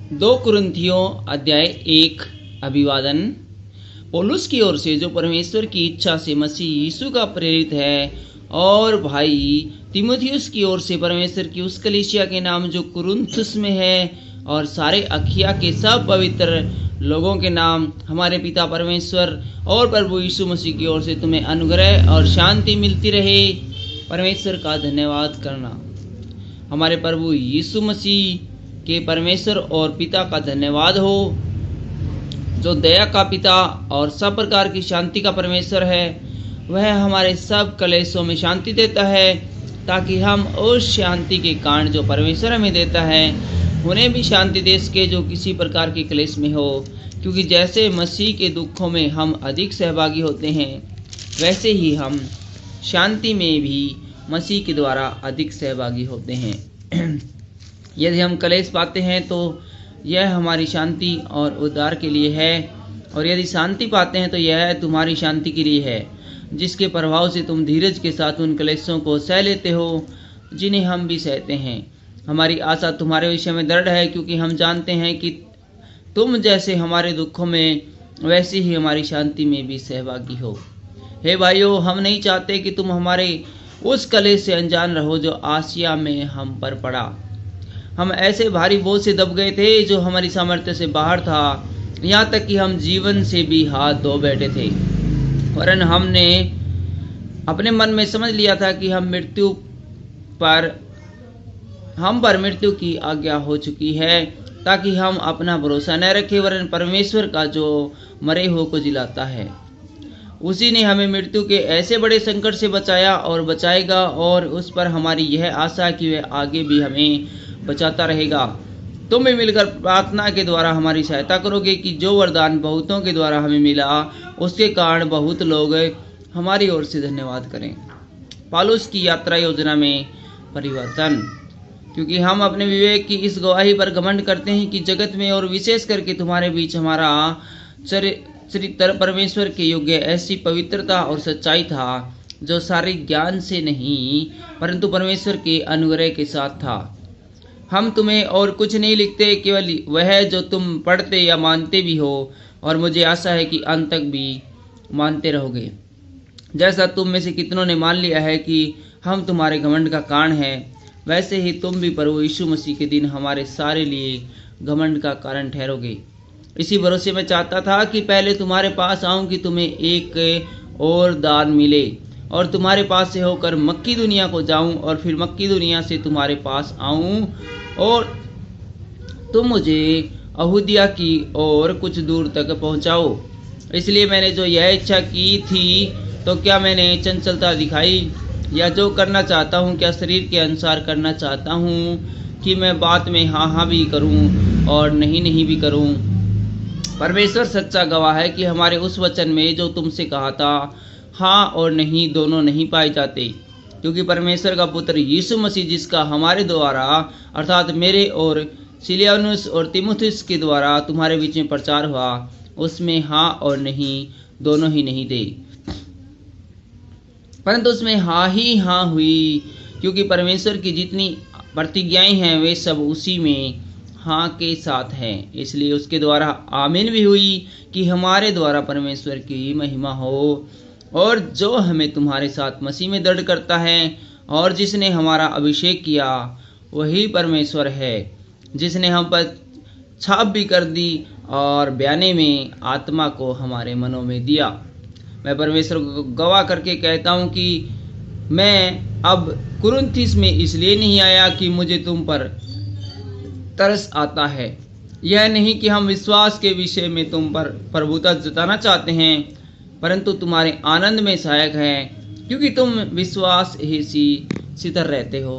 दो कुरिन्थियों अध्याय 1। अभिवादन। पौलुस की ओर से, जो परमेश्वर की इच्छा से मसीह यीशु का प्रेरित है, और भाई तीमुथियुस की ओर से परमेश्वर की उस कलीसिया के नाम जो कुरिन्थुस में है, और सारे अखिया के सब पवित्र लोगों के नाम, हमारे पिता परमेश्वर और प्रभु यीशु मसीह की ओर से तुम्हें अनुग्रह और शांति मिलती रहे। परमेश्वर का धन्यवाद करना। हमारे प्रभु यीशु मसीह के परमेश्वर और पिता का धन्यवाद हो, जो दया का पिता और सब प्रकार की शांति का परमेश्वर है। वह हमारे सब कलेशों में शांति देता है, ताकि हम उस शांति के कारण जो परमेश्वर हमें देता है, उन्हें भी शांति दे सके जो किसी प्रकार के क्लेश में हो। क्योंकि जैसे मसीह के दुखों में हम अधिक सहभागी होते हैं, वैसे ही हम शांति में भी मसीह के द्वारा अधिक सहभागी होते हैं। यदि हम क्लेश पाते हैं तो यह हमारी शांति और उद्धार के लिए है, और यदि शांति पाते हैं तो यह तुम्हारी शांति के लिए है, जिसके प्रभाव से तुम धीरज के साथ उन क्लेशों को सह लेते हो जिन्हें हम भी सहते हैं। हमारी आशा तुम्हारे विषय में दृढ़ है, क्योंकि हम जानते हैं कि तुम जैसे हमारे दुखों में, वैसे ही हमारी शांति में भी सहभागी हो। हे भाइयों, हम नहीं चाहते कि तुम हमारे उस कलेश से अनजान रहो जो आसिया में हम पर पड़ा। हम ऐसे भारी बोझ से दब गए थे जो हमारी सामर्थ्य से बाहर था, यहाँ तक कि हम जीवन से भी हाथ धो बैठे थे। वरन हमने अपने मन में समझ लिया था कि हम पर मृत्यु की आज्ञा हो चुकी है, ताकि हम अपना भरोसा न रखें, वरन परमेश्वर का जो मरे हुए को जिलाता है। उसी ने हमें मृत्यु के ऐसे बड़े संकट से बचाया और बचाएगा, और उस पर हमारी यह आशा कि वह आगे भी हमें बचाता रहेगा। तुम भी मिलकर प्रार्थना के द्वारा हमारी सहायता करोगे कि जो वरदान बहुतों के द्वारा हमें मिला, उसके कारण बहुत लोग हमारी ओर से धन्यवाद करें। पौलुस की यात्रा योजना में परिवर्तन। क्योंकि हम अपने विवेक की इस गवाही पर घमंड करते हैं कि जगत में और विशेष करके तुम्हारे बीच हमारा चरित्र परमेश्वर के योग्य ऐसी पवित्रता और सच्चाई था, जो सारे ज्ञान से नहीं परंतु परमेश्वर के अनुग्रह के साथ था। हम तुम्हें और कुछ नहीं लिखते, केवल वह जो तुम पढ़ते या मानते भी हो, और मुझे आशा है कि अंत तक भी मानते रहोगे। जैसा तुम में से कितनों ने मान लिया है कि हम तुम्हारे घमंड का कारण हैं, वैसे ही तुम भी प्रभु यीशु मसीह के दिन हमारे सारे लिए घमंड का कारण ठहरोगे। इसी भरोसे में चाहता था कि पहले तुम्हारे पास आऊं कि तुम्हें एक और दान मिले, और तुम्हारे पास से होकर मक्की दुनिया को जाऊं, और फिर मक्की दुनिया से तुम्हारे पास आऊं, और तुम मुझे यहूदिया की ओर कुछ दूर तक पहुंचाओ। इसलिए मैंने जो यह इच्छा की थी, तो क्या मैंने चंचलता दिखाई? या जो करना चाहता हूँ, क्या शरीर के अनुसार करना चाहता हूँ कि मैं बात में हाँ हाँ भी करूँ और नहीं नहीं भी करूँ? परमेश्वर सच्चा गवाह है कि हमारे उस वचन में जो तुमसे कहा था, हाँ और नहीं दोनों नहीं पाए जाते। क्योंकि परमेश्वर का पुत्र यीशु मसीह, जिसका हमारे द्वारा अर्थात मेरे और सिलियानुस और तीमुथियुस के द्वारा तुम्हारे बीच में प्रचार हुआ, उसमें हाँ और नहीं दोनों ही नहीं थे, परंतु उसमें हाँ ही हाँ हुई। क्योंकि परमेश्वर की जितनी प्रतिज्ञाएं हैं, वे सब उसी में हाँ के साथ हैं। इसलिए उसके द्वारा आमीन भी हुई कि हमारे द्वारा परमेश्वर की महिमा हो। और जो हमें तुम्हारे साथ मसीह में दृढ़ करता है, और जिसने हमारा अभिषेक किया, वही परमेश्वर है, जिसने हम पर छाप भी कर दी और बयाने में आत्मा को हमारे मनों में दिया। मैं परमेश्वर को गवाह करके कहता हूँ कि मैं अब कुरिन्थिस में इसलिए नहीं आया कि मुझे तुम पर तरस आता है। यह नहीं कि हम विश्वास के विषय में तुम पर प्रभुता जताना चाहते हैं, परंतु तुम्हारे आनंद में सहायक हैं, क्योंकि तुम विश्वास ही सी सितर रहते हो।